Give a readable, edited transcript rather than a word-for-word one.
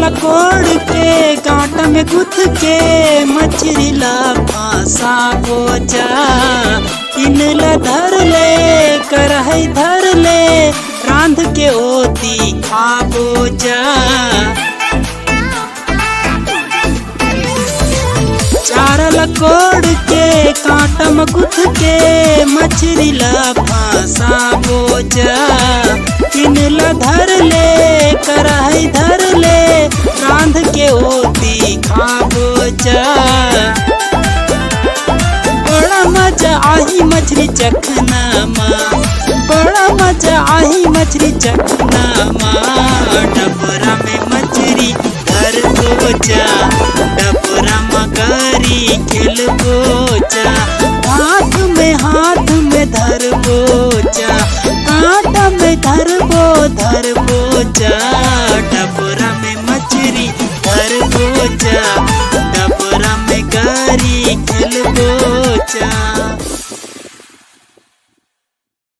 लकोड़ के कांटा में गुथ के मछली ला फांसा बोचा। इन ला धर ले करहई धर ले रांध के ओती खाबो जा। चार लकोड़ के कांटा में गुथ के मछली ला फांसा बोचा। इन ला धर ले करहई धर ले रांध के ओती खाबो जा। बड़ा मजा आही मछली चखना माँ, बड़ा मजा आही मछली चखना माँ। डबरा में मछली धर बोचा, डबरा मगरी खेल बोचा। हाथ में धर बोचा, कांटा में धर बोचा। डबरा में मछली धर बोचा, डबरा में गरी खेल